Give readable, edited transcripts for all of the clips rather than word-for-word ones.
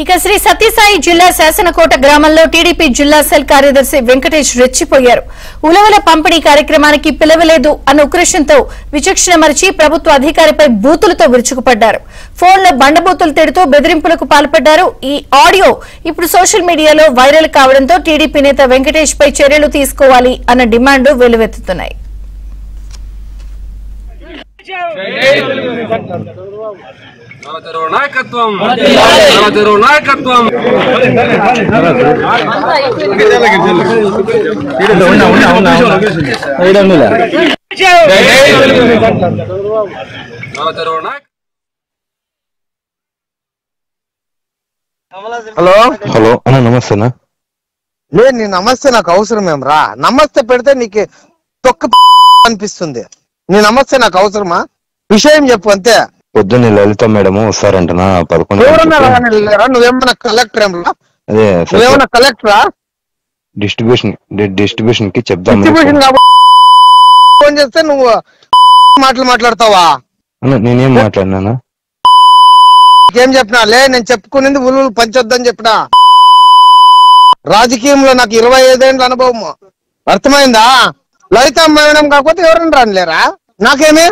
ఇక శ్రీ సత్యసాయి జిల్లా శాసనకోట గ్రామంలో టీడీపీ జిల్లా సెల్ కార్యదర్శి వెంకటేష్ రెచ్చిపోయారు. ఉలవల పంపిణీ కార్యక్రమానికి పిలవలేదు అన్న ఉక్రోషంతో విచక్షణ మరిచి ప్రభుత్వ అధికారిపై బూతులతో విరుచుకుపడ్డారు. ఫోన్లో బండబూతులు తిడుతూ బెదిరింపులకు పాల్పడ్డారు. ఈ ఆడియో ఇప్పుడు సోషల్ మీడియాలో వైరల్ కావడంతో టీడీపీ నేత వెంకటేష్ పై చర్యలు తీసుకోవాలి అన్న డిమాండ్లు వెల్లువెత్తుతున్నాయి. నాయకత్వం హలో అన్న నమస్తేనా. లేదు నీ నమస్తే నాకు అవసరం ఏం రా. నమస్తే పెడితే నీకు తొక్క అనిపిస్తుంది. నీ నమస్తే నాకు అవసరమా? విషయం చెప్పు అంతే. పొద్దున్న లలిత మేడం వస్తారంటనా 11. నువ్వేమన్నా కలెక్టర్ ఏం రా? అదే నువ్వేమన్నా కలెక్టరా? డిస్ట్రిబ్యూషన్ కి చెప్దాం. ఫోన్ చేస్తే నువ్వు మాట్లాడతావా? నేనేం మాట్లాడినా? ఏం చెప్పినా లే, నేను చెప్పుకునేది ఉలువులు పంచొద్దని చెప్పినా. రాజకీయంలో నాకు 25 ఏళ్ళ అనుభవం, అర్థమైందా? లలిత మేడం కాకపోతే ఎవరైనా రానిలేరా? నాకేమి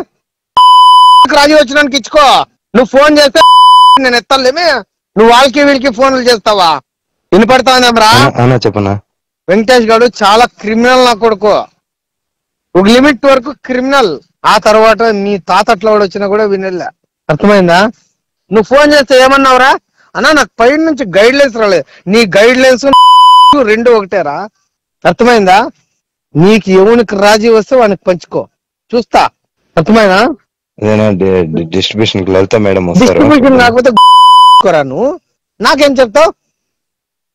రాజీ వచ్చినానికి ఇచ్చుకో. నువ్వు ఫోన్ చేస్తే నేను ఎత్తలేమి, నువ్వు వాళ్ళకి వీళ్ళకి ఫోన్లు చేస్తావా? వినపడతానేమరా? చెప్పనా? వెంకటేష్ గారు చాలా క్రిమినల్ నా కొడుకు. ఒక లిమిట్ వరకు క్రిమినల్, ఆ తర్వాత నీ తాతట్లో వచ్చినా కూడా వినలే. అర్థమైందా? నువ్వు ఫోన్ చేస్తే ఏమన్నావురా అన్నా? నాకు పైన నుంచి గైడ్ లైన్స్ రాలేదు. నీ గైడ్ లైన్స్ రెండు ఒకటేరా. అర్థమైందా? నీకు ఎవరికి రాజీ వస్తే వానికి పంచుకో, చూస్తా. అర్థమైనా? డిస్ట్రిబ్యూషన్ కి లలిత మేడం డిస్ట్రిబ్యూషన్ కాకపోతే నువ్వు నాకేం చెప్తావు?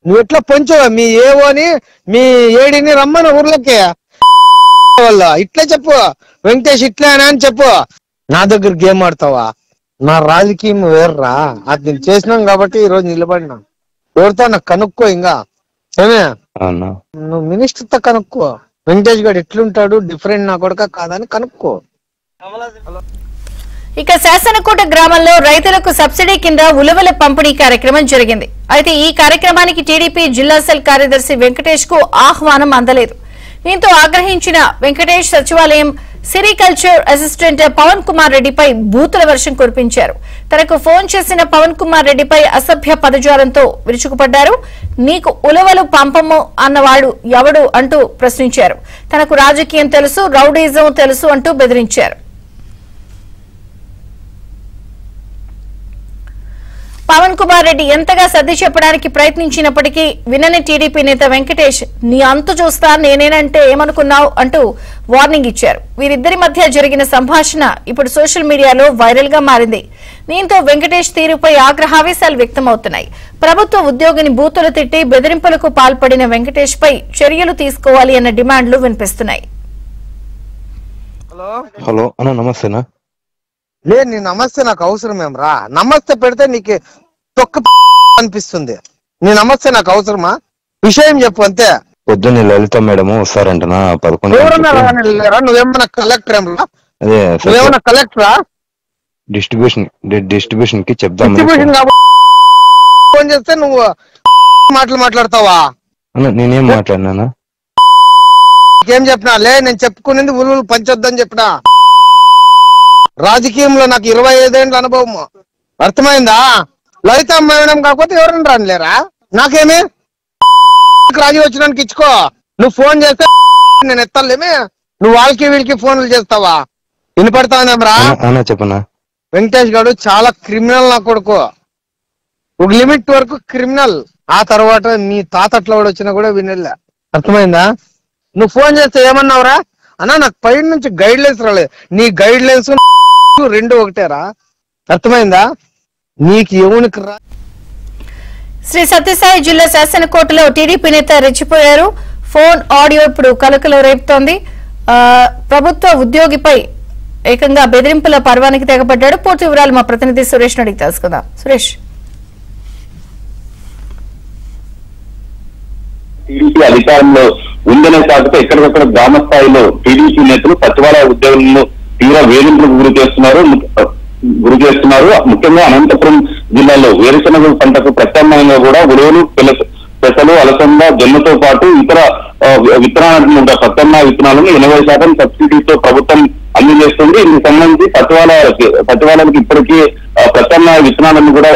నువ్వు ఎట్లా పంచు మీ ఏవోని మీ ఏడిని రమ్మని ఊర్లకి వల్ల ఇట్లా చెప్పు, వెంకటేష్ ఇట్లా అని చెప్పు. నా దగ్గర గేమ్ ఆడతావా? నా రాజకీయం వేర్రా. అది నేను చేసినాం కాబట్టి ఈ రోజు నిలబడినా. ఎవరితో నాకు కనుక్కో. ఇంకా ఏమే నువ్వు మినిస్టర్ తో కనుక్కో. వెంకటేష్ గారు ఎట్లుంటాడు, డిఫరెంట్ నా కొడుక కాదని కనుక్కో. ఇక శాసనకోట గ్రామంలో రైతులకు సబ్సిడీ కింద ఉలవల పంపిణీ కార్యక్రమం జరిగింది. అయితే ఈ కార్యక్రమానికి టీడీపీ జిల్లా సెల్ కార్యదర్శి వెంకటేష్ కు ఆహ్వానం అందలేదు. దీంతో ఆగ్రహించిన వెంకటేష్ సచివాలయం సెరికల్చర్ అసిస్టెంట్ పవన్ కుమార్ రెడ్డిపై బూతుల వర్షం కురిపించారు. తనకు ఫోన్ చేసిన పవన్ కుమార్ రెడ్డిపై అసభ్య పదజాలంతో విరుచుకుపడ్డారు. నీకు ఉలవలు పంపము అన్నవాడు ఎవడు అంటూ ప్రశ్నించారు. తనకు రాజకీయం తెలుసు, రౌడీజం తెలుసు అంటూ బెదిరించారు. పవన్ కుమార్ రెడ్డి ఎంతగా సర్ది చెప్పడానికి ప్రయత్నించినప్పటికీ వినని టీడీపీ నేత వెంకటేష్ నీ అంతు చూస్తా, నేనేనంటే ఏమనుకున్నావు అంటూ వార్నింగ్ ఇచ్చారు. వీరిద్దరి మధ్య జరిగిన సంభాషణ ఇప్పుడు సోషల్ మీడియాలో వైరల్ గా మారింది. దీంతో వెంకటేష్ తీరుపై ఆగ్రహావేశాలు వ్యక్తమవుతున్నాయి. ప్రభుత్వ ఉద్యోగిని బూతులు తిట్టి బెదిరింపులకు పాల్పడిన వెంకటేష్ పై చర్యలు తీసుకోవాలి అన్న డిమాండ్లు వినిపిస్తున్నాయి. హలో అన్న నమస్తేనా. లేదు నీ నమస్తే నాకు అవసరం ఏం రా. నమస్తే పెడితే నీకు తొక్క అనిపిస్తుంది. నీ నమస్తే నాకు అవసరమా? విషయం చెప్పు అంతే. పొద్దున్న లలిత మేడం వస్తారంటనా 11. నువ్వేమన్నా కలెక్టర్ ఏం రా? అదే నువ్వేమన్నా కలెక్టరా? డిస్ట్రిబ్యూషన్ కి చెప్దాం. డిస్ట్రిబ్యూషన్ ఫోన్ చేస్తే నువ్వు మాట్లాడతావా? నేనేం మాట్లాడినా? ఏం చెప్పినా లే, నేను చెప్పుకునేది ఉలువులు పంచొద్దని చెప్పినా. రాజకీయంలో నాకు 25 ఏళ్ళ అనుభవం, అర్థమైందా? లలిత మేడం కాకపోతే ఎవరైనా రానిలేరా? నాకేమి రాజీ వచ్చినానికి ఇచ్చుకో. నువ్వు ఫోన్ చేస్తే నేను ఎత్తలేమి, నువ్వు వాళ్ళకి వీళ్ళకి ఫోన్లు చేస్తావా? వినపడతానేమరా? చెప్పనా? వెంకటేష్ గారు చాలా క్రిమినల్ నా కొడుకు. ఒక లిమిట్ వరకు క్రిమినల్, ఆ తర్వాత నీ తాతట్లో వచ్చినా కూడా వినలే. అర్థమైందా? నువ్వు ఫోన్ చేస్తే ఏమన్నావురా అన్నా? నాకు పైన నుంచి గైడ్ లైన్స్ రాలేదు. నీ గైడ్ లైన్స్ రెండు ఒకటేరా. అర్థమైందా? నీకు ఎవరికి రా. శ్రీ సత్యసాయి జిల్లా శాసనకోటలో టీడీపీ నేత రెచ్చిపోయారు. ఫోన్ ఆడియో ఇప్పుడు కలకలం రేపుతోంది. ప్రభుత్వ ఉద్యోగిపై ఏకంగా బెదిరింపుల పర్వానికి తెగపడ్డాడు. పూర్తి వివరాలు మా ప్రతినిధి సురేష్ అడిగి తెలుసుకుందాం. సురేష్. టీడీపీ అధికారంలో ఉందనే సాగుతూ ఎక్కడికక్కడ గ్రామ స్థాయిలో టీడీపీ నేతలు సచివాలయ ఉద్యోగులను తీవ్ర వేధింపులకు గురి చేస్తున్నారు. గురి చేస్తున్నారు. ముఖ్యంగా అనంతపురం జిల్లాలో వేరుశనగ పంటకు ప్రత్యామ్నాయంగా కూడా ఉలవలు, పెసలు, అలసంద, జొన్నతో పాటు ఇతర విత్తనాలను ప్రత్యామ్నాయ విత్తనాలను 80% సబ్సిడీతో ప్రభుత్వం అందజేస్తుంది. ఇందుకు సంబంధించి సచివాలయాలకు ఇప్పటికీ ప్రత్యామ్నాయ విత్తనాలను కూడా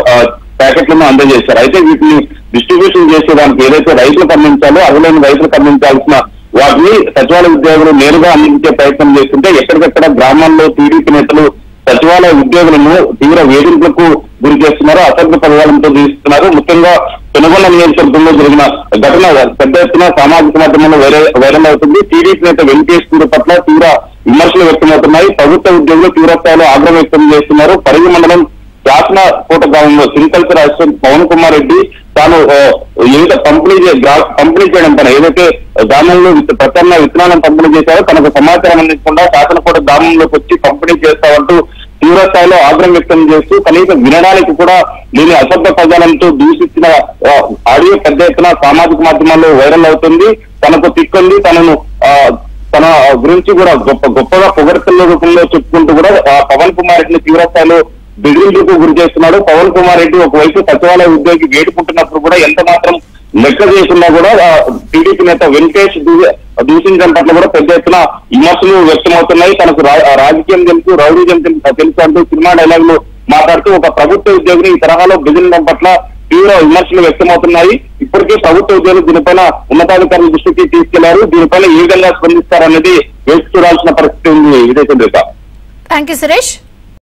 ప్యాకెట్లను అందజేశారు. అయితే వీటిని డిస్ట్రిబ్యూషన్ చేసేదానికి ఏదైతే రైతులకు అందించాలో అదులేని రైతులకు అందించాల్సిన వాటిని సచివాలయ ఉద్యోగులు నేరుగా అందించే ప్రయత్నం చేస్తుంటే ఎక్కడికక్కడ గ్రామాల్లో టీడీపీ నేతలు సచివాలయ ఉద్యోగులను తీవ్ర వేధింపులకు గురి చేస్తున్నారు, అసభ్య పదవాలంతో తీస్తున్నారు. ముఖ్యంగా పెనుగొండ నియోజకవర్గంలో జరిగిన ఘటన పెద్ద ఎత్తున సామాజిక మాధ్యమంలో వైరల్ అవుతుంది. టీడీపీ నేత వెంకటేష్ పట్ల తీవ్ర విమర్శలు వ్యక్తమవుతున్నాయి. ప్రభుత్వ ఉద్యోగులు తీవ్రస్థాయిలో ఆగ్రహం వ్యక్తం చేస్తున్నారు. పరిగి మండలం శాసనకోట గ్రామంలో సింకల్సర్ అసిస్టెంట్ పవన్ కుమార్ రెడ్డి తాను ఏదైతే పంపిణీ చేయడం పైన ఏదైతే గ్రామంలో ప్రత్యామ్నాయ విత్తనాలను పంపిణీ చేశారో తనకు సమాచారం అందించకుండా శాసనకోట గ్రామంలోకి వచ్చి పంపిణీ చేస్తామంటూ తీవ్ర స్థాయిలో ఆగ్రహం వ్యక్తం చేస్తూ కనీసం వినడానికి కూడా లేని అసభ్య పదాలతో దూషించిన ఆడియో పెద్ద ఎత్తున సామాజిక మాధ్యమాల్లో వైరల్ అవుతుంది. తనకు తిక్కుంది, తన గురించి కూడా గొప్పగా పొగడ్తల రూపంలో చెప్పుకుంటూ కూడా పవన్ కుమార్ రెడ్డిని తీవ్ర స్థాయిలో బెదిరింపులకు గురి చేస్తున్నాడు. పవన్ కుమార్ రెడ్డి ఒకవైపు సచివాలయ ఉద్యోగి వేడుకుంటున్నప్పుడు కూడా ఎంత మాత్రం లెక్క చేయకుండా కూడా టీడీపీ నేత వెంకటేష్ దూషించడం పట్ల కూడా పెద్ద ఎత్తున విమర్శలు వ్యక్తమవుతున్నాయి. తనకు రాజకీయం తెలుసు, రౌడీజం తెలుసు అంటూ సినిమా డైలాగులు మాట్లాడుతూ ఒక ప్రభుత్వ ఉద్యోగిని ఈ తరహాలో బెదిరించడం పట్ల తీవ్ర విమర్శలు వ్యక్తమవుతున్నాయి. ఇప్పటికే ప్రభుత్వ ఉద్యోగులు దీనిపైన ఉన్నతాధికారుల దృష్టికి తీసుకెళ్లారు. దీనిపైన ఏ విధంగా స్పందిస్తారనేది వేచి చూడాల్సిన పరిస్థితి ఉంది. ఇదే చంద్రిక. Thank you Suresh.